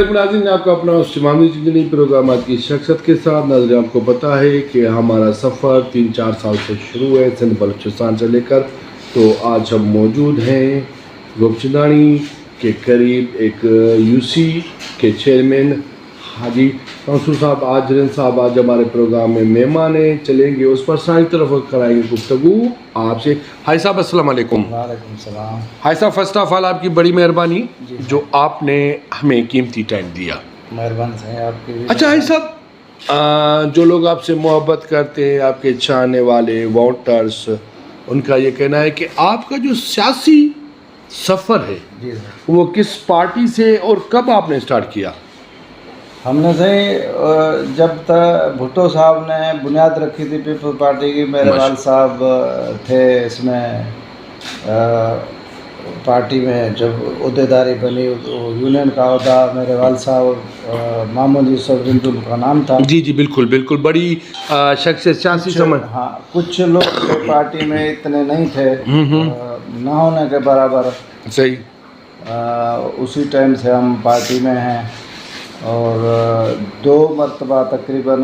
नाज़रीन, आपका अपना उस्मानी जिंदगी प्रोग्राम आज की शख्सियत के साथ। नाज़रीन, आपको पता है कि हमारा सफ़र 3-4 साल से शुरू है सिंध बलूचिस्तान से लेकर। तो आज हम मौजूद हैं गोपचंदानी के करीब एक यूसी के चेयरमैन हाजी मंसूर साहब आजरन साहब आज हमारे प्रोग्राम में मेहमान हैं। चलेंगे उस पर सारी तरफ कराएंगे गुफ्तगू आपसे। हाई साहब अस्सलाम वालेकुम। वालेकुम सलाम। हाई साहब, फर्स्ट ऑफ ऑल आपकी बड़ी मेहरबानी जो आपने हमें कीमती टाइम दिया। मेहरबानी है आपकी भी। अच्छा हाई साहब, जो लोग आपसे मोहब्बत करते हैं, आपके चाहने वाले वोटर्स, उनका ये कहना है कि आपका जो सियासी सफ़र है जी सर, वो किस पार्टी से और कब आपने स्टार्ट किया? हमने से जब तक भुट्टो साहब ने बुनियाद रखी थी पीपल्स पार्टी की, मेरे वाल साहब थे इसमें पार्टी में। जब अहदेदारी बनी यूनियन का अहदा मेरे वाल साहब मामूद यूसुफ रिंदुल का नाम था। जी जी, बिल्कुल बिल्कुल, बड़ी शख्सियत सियासी समझ। हाँ, कुछ लोग पार्टी में इतने नहीं थे, ना होने के बराबर। सही। उसी टाइम से हम पार्टी में हैं और 2 मरतबा तकरीबन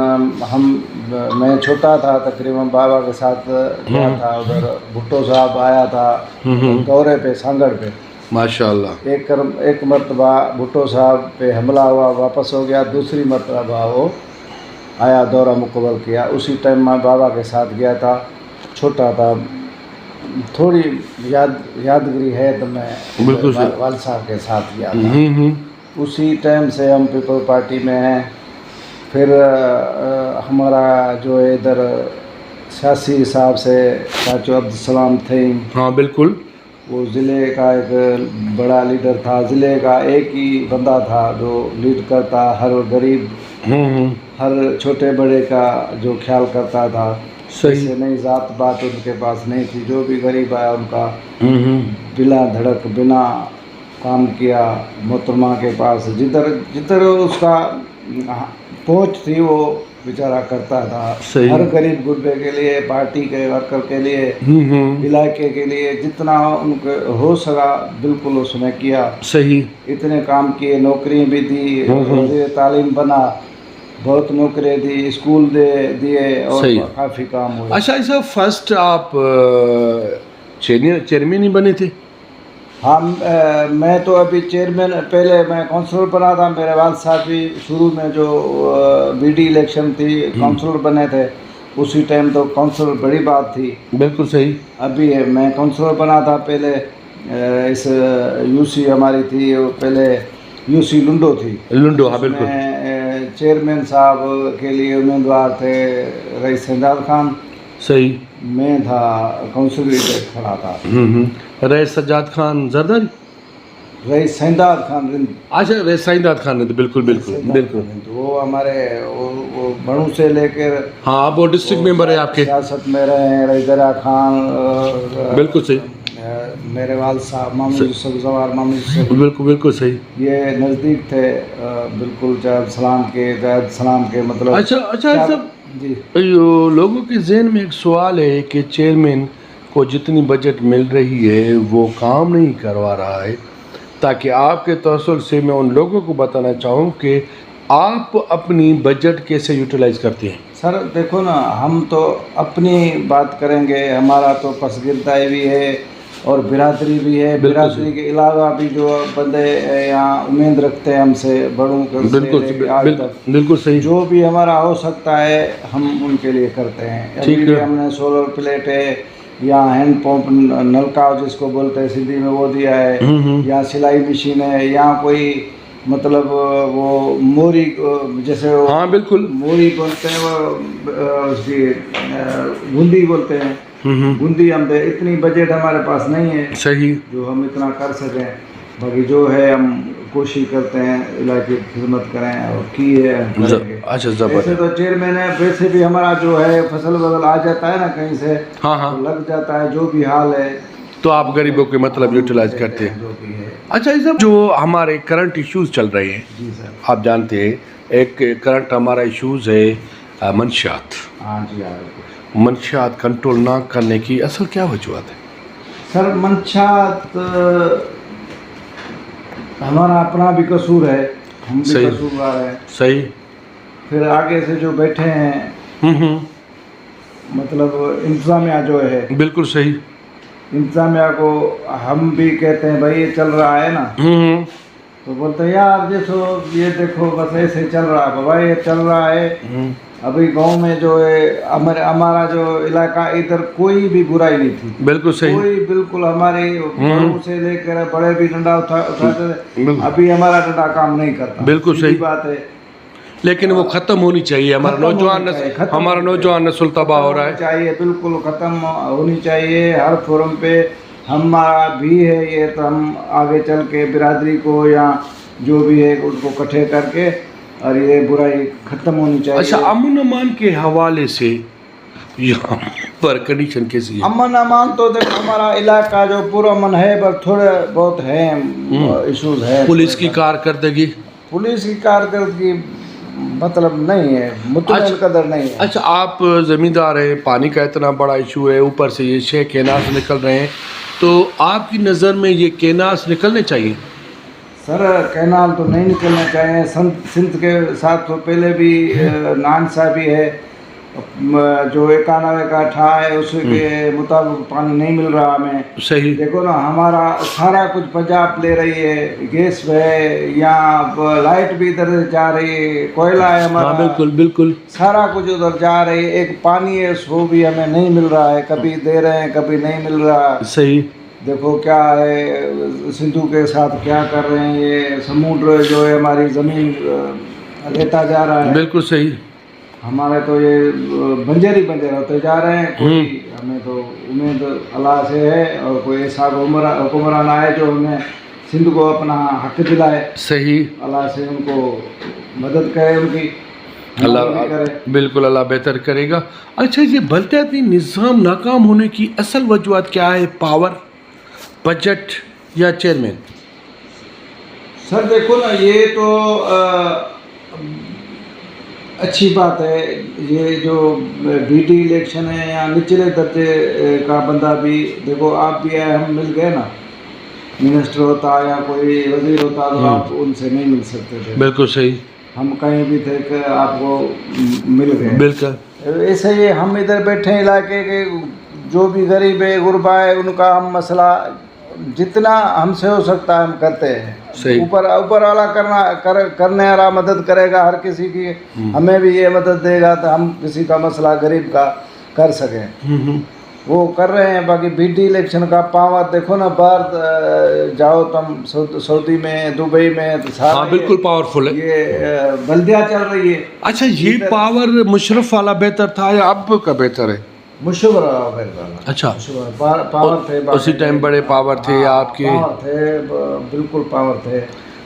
मैं छोटा था, तकरीबन बाबा के साथ गया था उधर। भुट्टो साहब आया था दौरे पे सांगड़ पे, माशाल्लाह। एक मरतबा भुट्टो साहब पे हमला हुआ, वापस हो गया। दूसरी मरतबा वो आया, दौरा मुकम्मल किया। उसी टाइम मैं बाबा के साथ गया था, छोटा था। थोड़ी यादगिरी है तो मैं वाल साहब के साथ गया था। उसी टाइम से हम पीपल पार्टी में हैं। फिर हमारा जो है इधर सियासी हिसाब से चाचू अब्दुलसलाम थे। हाँ बिल्कुल, वो ज़िले का एक बड़ा लीडर था। ज़िले का एक ही बंदा था जो लीड करता, हर गरीब हर छोटे बड़े का जो ख्याल करता था। सही। से नहीं, ज़ात बात उनके पास नहीं थी। जो भी गरीब आया उनका बिना धड़क बिना काम किया। मोहतरमा के पास जिधर जिधर उसका पहुंच थी वो बेचारा करता था। हर गरीब गुरबे के लिए, पार्टी के वर्कर के लिए, इलाके के लिए जितना उनके हो सका बिल्कुल उसने किया। सही। इतने काम किए, नौकरी भी दी, वज़ीर तालीम बना, बहुत नौकरी दी, स्कूल दिए और काफ़ी काम हुए। अच्छा ऐसा फर्स्ट आप चेयरमैन ही बने थे? हाँ, मैं तो अभी चेयरमैन, पहले मैं काउंसलर बना था। मेरे वाल साहब भी शुरू में जो बीडी इलेक्शन थी काउंसलर बने थे, उसी टाइम तो काउंसलर बड़ी बात थी। बिल्कुल सही। अभी मैं काउंसलर बना था पहले। इस यूसी हमारी थी, पहले यूसी लुंडो थी। लुंडो, हाँ बिल्कुल। चेयरमैन साहब के लिए उम्मीदवार थे रईस सज्जाद खान। सही। मैं था काउंसिल खड़ा था। Rice Sajjad Khan Zardari, rice सैदाद Khan Rind. अच्छा, रईस सैदाद खान रिंद, बिल्कुल बिल्कुल बिल्कुल। वो हमारे वो बड़ू से लेकर, हाँ आप वो डिस्ट्रिक्ट मेंबर है आपके, सियासत में रहे हैं। रईदरा खान, बिल्कुल सही। मेरे वाल साहब मामूद यूसुफ जवार मामूद यूसुफ, बिल्कुल बिल्कुल सही। ये नज़दीक थे बिल्कुल जायद सलाम के मतलब। अच्छा अच्छा सब जी, लोगों के जहन में एक सवाल है कि चेयरमैन को जितनी बजट मिल रही है वो काम नहीं करवा रहा है। ताकि आपके तवज्जुह से मैं उन लोगों को बताना चाहूँ कि आप अपनी बजट कैसे यूटिलाइज करते हैं। सर देखो ना, हम तो अपनी बात करेंगे, हमारा तो पसगिरदाई भी है और बिरादरी भी है। बिरादरी के अलावा भी जो बंदे यहाँ उम्मीद रखते हैं हमसे, बड़ों के बिल्कुल सही। जो भी हमारा हो सकता है हम उनके लिए करते हैं। अभी भी हमने सोलर प्लेट है या हैंड पंप नलका जिसको बोलते हैं सिंधी में वो दिया है, या सिलाई मशीन है, या कोई मतलब वो मोरी जैसे वो, हाँ बिल्कुल, मोरी बोलते हैं, वो उसकी बूंदी बोलते हैं, बूंदी हम दे। इतनी बजट हमारे पास नहीं है सही जो हम इतना कर सकें। बाकी जो है हम कोशिश करते हैं इलाके की खिदमत करें और की है। अच्छा वैसे तो चेयरमैन है, वैसे भी हमारा जो है फसल बदल आ जाता है ना कहीं से, हाँ हाँ, तो लग जाता है। जो भी हाल है तो आप गरीबों के मतलब यूटिलाइज करते हैं। जो भी है। अच्छा, ये सब जो हमारे करंट इश्यूज चल रहे हैं, जी सर। आप जानते हैं एक करंट हमारा इश्यूज है मंशियात। हाँ जी हाँ। मंशियात कंट्रोल ना करने की असल क्या वजूहत है? सर मंशात हमारा अपना भी कसूर है, हम भी सही। कसूरवार हैं। सही। फिर आगे से जो बैठे हैं मतलब इंतजामिया जो है, बिल्कुल सही। इंतजामिया को हम भी कहते हैं भाई ये चल रहा है ना, तो बोलते हैं यार जैसो ये देखो बस ऐसे चल रहा है बाबा, ये चल रहा है। अभी गांव में जो है हमारा जो इलाका, इधर कोई भी बुराई नहीं थी। बिल्कुल सही। कोई बिल्कुल हमारे बड़ों से लेकर बड़े भी डंडा उठाते थे। बिल्कुल। अभी हमारा डंडा काम नहीं करता। बिल्कुल सीधी सही बात है। लेकिन वो खत्म होनी चाहिए। हमारा खत्म नौजवान होनी चाहिए, खत्म हमारा होनी नौजवान नस्ल तबाह हो रहा होनी है। चाहिए, बिल्कुल ख़त्म होनी चाहिए। हर फोरम पे हमारा भी है ये, तो हम आगे चल के बिरादरी को या जो भी है उनको इकट्ठे करके और ये बुराई ख़त्म होनी चाहिए। अच्छा, अमन अमान के हवाले से यहाँ पर कंडीशन कैसी है? अमन अमान तो देखो हमारा इलाका जो पूरा अमन है, पर थोड़े बहुत हैं इशूज़ है। पुलिस की कारकर्दगी? पुलिस की कारकर्दगी मतलब नहीं है, मुतमईन कदर नहीं है। अच्छा, आप ज़मींदार हैं, पानी का इतना बड़ा इशू है, ऊपर से ये 6 केनास निकल रहे हैं, तो आपकी नज़र में ये केनास निकलने चाहिए? सर कैनाल तो नहीं निकलना चाहिए। सिंध के साथ तो पहले भी नानसा भी है, जो 91 का ठा है उसके मुताबिक पानी नहीं मिल रहा हमें। सही। देखो ना, हमारा सारा कुछ पंजाब ले रही है, गैस है, यहाँ लाइट भी इधर जा रही है, कोयला है हमारा। हाँ बिल्कुल बिल्कुल। सारा कुछ उधर जा रही है। एक पानी है वो भी हमें नहीं मिल रहा है, कभी दे रहे हैं कभी नहीं मिल रहा। सही। देखो क्या है सिंधु के साथ क्या कर रहे हैं, ये समुद्र जो है हमारी ज़मीन लेता जा रहा है। बिल्कुल सही। हमारे तो ये बंजर ही बंजर होते जा रहे हैं। कोई हमें तो उम्मीद अल्लाह से है और कोई ऐसा हुक्मरान आए जो हमें सिंध को अपना हक दिलाए। सही। अल्लाह से उनको मदद करे, उनकी अल्लाह करे। बिल्कुल अल्लाह बेहतर करेगा। अच्छा, ये बलदियाती निज़ाम नाकाम होने की असल वजूहत क्या है? पावर, बजट या चेयरमैन? सर देखो ना, ये तो अच्छी बात है। ये जो बीटी इलेक्शन है या निचले दर्जे का बंदा भी, देखो आप भी आए, हम मिल गए ना, मिनिस्टर होता या कोई वजीर होता तो आप उनसे नहीं मिल सकते थे। बिल्कुल सही। हम कहीं भी थे कि आपको मिल गए। बिल्कुल ऐसे ही हम इधर बैठे इलाके के जो भी गरीब है गुरबा है, उनका हम मसला जितना हमसे हो सकता है हम करते हैं। सही। ऊपर वाला करने वाला मदद करेगा हर किसी की, हमें भी ये मदद देगा तो हम किसी का मसला गरीब का कर सकें। वो कर रहे हैं। बाकी बीटी इलेक्शन का पावर देखो ना, बाहर जाओ तुम सऊदी में, दुबई में, तो सारा बिल्कुल पावरफुल है। ये बल्दिया चल रही है। अच्छा, ये पावर मुशर्रफ वाला बेहतर था या अब का बेहतर है? मुशर्रफ। अच्छा, पावर थे उसी टाइम बड़े पावर थे आपके? पावर थे, बिल्कुल पावर थे।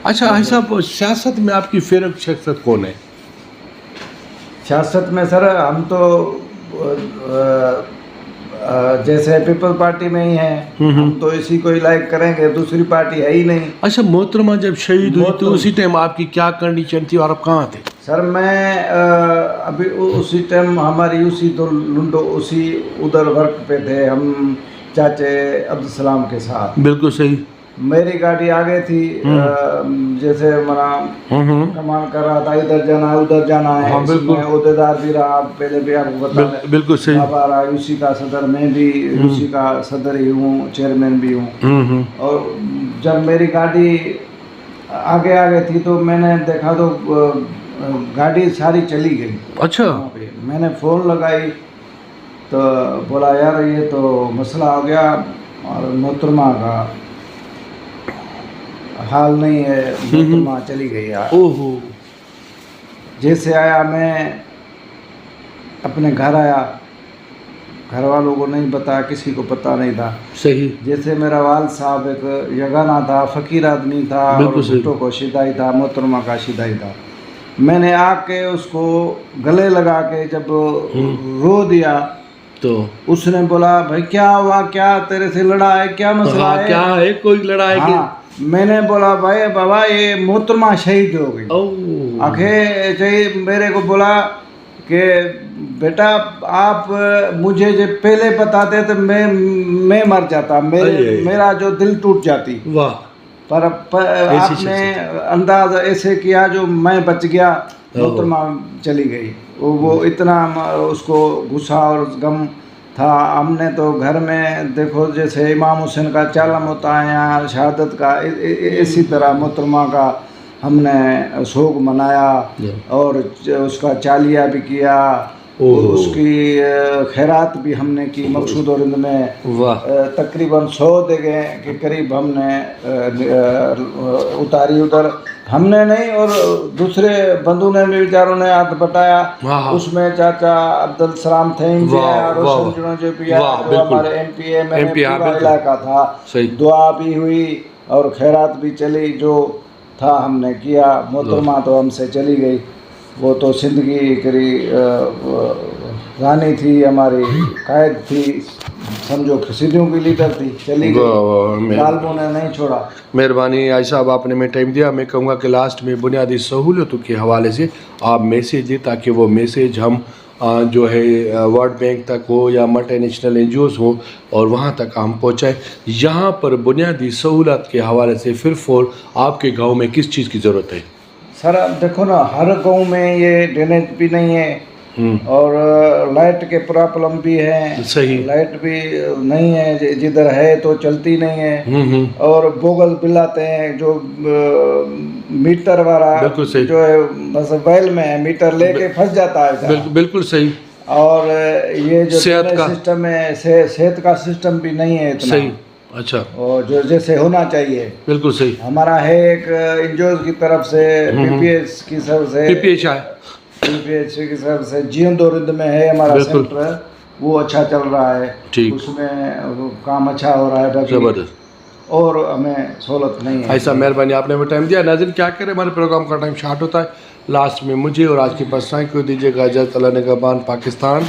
अच्छा भाई साहब, सियासत में आपकी फेवरेट शख्सियत कौन है? सियासत में सर हम तो जैसे पीपल पार्टी में ही हैं, हम तो इसी को ही लाइक करेंगे, दूसरी पार्टी है ही नहीं। अच्छा, मोहतरमा जब शहीद हुई तो उसी टाइम आपकी क्या कंडीशन थी और आप कहाँ थे? सर मैं अभी उसी टाइम हमारी उसी तो लुंडो उसी उधर वर्क पे थे हम, चाचे अब्दुल सलाम के साथ। बिल्कुल सही। मेरी गाड़ी आगे थी, जैसे मेरा कमान कर रहा था, इधर जाना है उधर जाना है। हाँ, बिल्कुल। मैं उहदेदार भी रहा, पहले भी आपको बता दें। बिल्कुल सही। बाबा रहा यूसी का सदर, मैं भी यूसी का सदर ही हूँ, चेयरमैन भी हूँ। और जब मेरी गाड़ी आगे थी तो मैंने देखा तो गाड़ी सारी चली गई। अच्छा। मैंने फ़ोन लगाई तो बोला यार ये तो मसला हो गया और मोहतरमा का हाल नहीं है, मोहतरमा चली गई यार। ओहो। जैसे आया मैं अपने घर आया, घर वालों को नहीं बताया, किसी को पता नहीं था। सही। जैसे मेरा वाल साहब एक यगाना था, फ़कीर आदमी था, और भुट्टो को शिदाई था, मोहतरमा का शिदाई था। मैंने आके उसको गले लगा के जब रो दिया तो उसने बोला भाई क्या हुआ, क्या तेरे से लड़ा है, क्या मसला हाँ, है? क्या है, कोई लड़ाई की? हाँ, मैंने बोला भाई बाबा ये मोहतरमा शहीद हो गई। ओह, आखिर चाहिए मेरे को बोला कि बेटा आप मुझे जो पहले बताते तो मैं मर जाता, अरे। मेरा जो दिल टूट जाती, वाह, पर आपने अंदाज ऐसे किया जो मैं बच गया, मोहतरमा चली गई। वो इतना उसको गुस्सा और गम था। हमने तो घर में देखो जैसे इमाम हुसैन का चालम होता है यहाँ शहादत का, इसी तरह मोहतरमा का हमने शोक मनाया और उसका चालिया भी किया, उसकी खैरात भी हमने की मकसूद और में। वाह, तकरीबन 100 जगह के करीब हमने उतारी उधर, हमने नहीं और दूसरे बंधु ने भी बेचारों ने हाथ बटाया। हाँ। उसमें चाचा अब्दुल सलाम थे भी आया, रोशन जुनो जो भी आया, जो हमारे एमपीए में पूरा इलाका था, दुआ भी हुई और खैरात भी चली, जो था हमने किया। मोहतरमा तो हमसे चली गई, वो तो जिंदगी करी रानी थी, हमारी कायद थी, समझो खसीदियों की लीडर थी, चली गई, गालबों ने नहीं छोड़ा। मेहरबानी आई साहब, आपने में टाइम दिया। मैं कहूँगा कि लास्ट में बुनियादी सहूलतों के हवाले से आप मैसेज दें, ताकि वो मैसेज हम जो है वर्ल्ड बैंक तक हो या मल्टीनेशनल एनजीओज़ हो और वहाँ तक हम पहुँचाएँ। यहाँ पर बुनियादी सहूलत के हवाले से फिर फोर आपके गांव में किस चीज़ की ज़रूरत है? सर अब देखो ना, हर गांव में ये ड्रेनेज भी नहीं है और लाइट के प्रॉब्लम भी है। सही, लाइट भी नहीं है, जिधर है तो चलती नहीं है। और बोगल बिलाते हैं जो मीटर वाला, बिल्कुल सही, जो है बस बैल में है, मीटर लेके फंस जाता है। बिल्कुल सही। और ये जो सेहत का सिस्टम है, सेहत का सिस्टम भी नहीं है इतना सही। अच्छा, और जो जैसे होना चाहिए। बिल्कुल सही। हमारा है एक एनजीओ की तरफ से, पीपीएच की तरफ से, पीपीएच की तरफ से जीवनदोरिंद में है हमारा सेंटर, वो अच्छा चल रहा है, उसमें काम अच्छा हो रहा है, जबरदस्त, और हमें सहूलत नहीं है। ऐसा मेहरबानी आपने हमें टाइम दिया। नाज़रीन क्या करें, हमारे प्रोग्राम का टाइम शार्ट होता है। लास्ट में मुझे और आज की पर्सनालिटी को दीजिएगा इजाज़त। अल्लाह निगहबान पाकिस्तान।